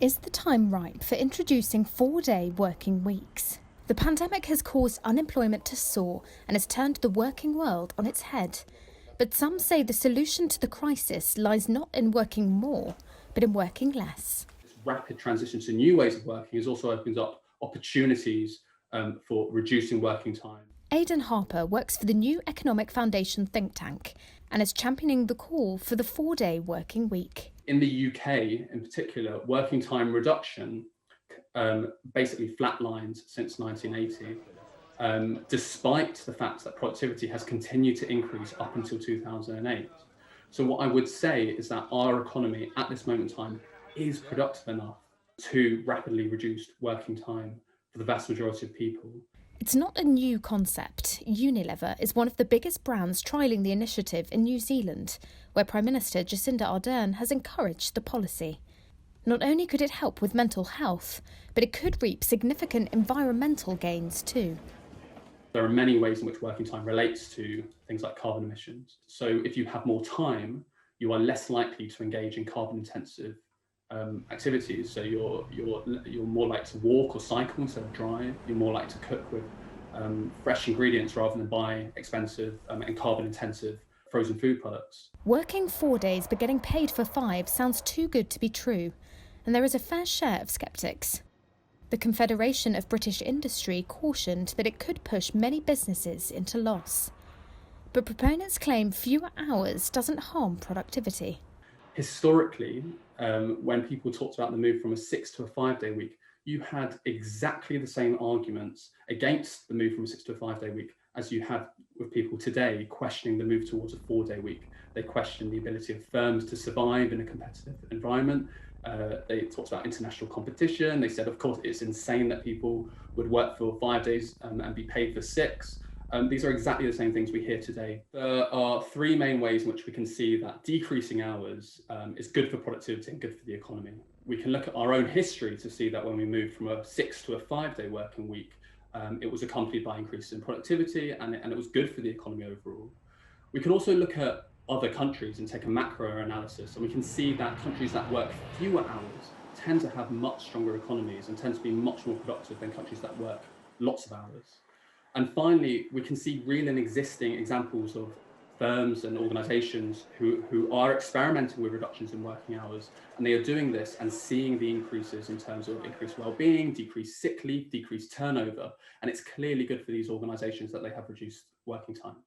Is the time ripe for introducing 4-day working weeks? The pandemic has caused unemployment to soar and has turned the working world on its head. But some say the solution to the crisis lies not in working more, but in working less. This rapid transition to new ways of working has also opened up opportunities for reducing working time. Aidan Harper works for the New Economic Foundation think tank and is championing the call for the 4-day working week. In the UK, in particular, working time reduction basically flatlined since 1980, despite the fact that productivity has continued to increase up until 2008. So what I would say is that our economy at this moment in time is productive enough to rapidly reduce working time for the vast majority of people. It's not a new concept. Unilever is one of the biggest brands trialling the initiative in New Zealand, where Prime Minister Jacinda Ardern has encouraged the policy. Not only could it help with mental health, but it could reap significant environmental gains too. There are many ways in which working time relates to things like carbon emissions. So if you have more time, you are less likely to engage in carbon intensive activities. So you're more likely to walk or cycle instead of drive. You're more likely to cook with fresh ingredients rather than buy expensive and carbon intensive frozen food products. Working 4 days but getting paid for 5 sounds too good to be true, and there is a fair share of sceptics. The Confederation of British Industry cautioned that it could push many businesses into loss. But proponents claim fewer hours doesn't harm productivity. Historically, when people talked about the move from a 6 to a 5-day week, you had exactly the same arguments against the move from a 6 to a 5-day week as you have with people today questioning the move towards a 4-day week. They question the ability of firms to survive in a competitive environment. They talked about international competition. They said, of course, it's insane that people would work for 5 days and be paid for 6. These are exactly the same things we hear today. There are 3 main ways in which we can see that decreasing hours is good for productivity and good for the economy. We can look at our own history to see that when we moved from a 6 to a 5-day working week, it was accompanied by increases in productivity and it was good for the economy overall. We can also look at other countries and take a macro analysis, and we can see that countries that work fewer hours tend to have much stronger economies and tend to be much more productive than countries that work lots of hours. And finally, we can see real and existing examples of firms and organizations who are experimenting with reductions in working hours, and they are doing this and seeing the increases in terms of increased well-being, decreased sick leave, decreased turnover, and it's clearly good for these organizations that they have reduced working time.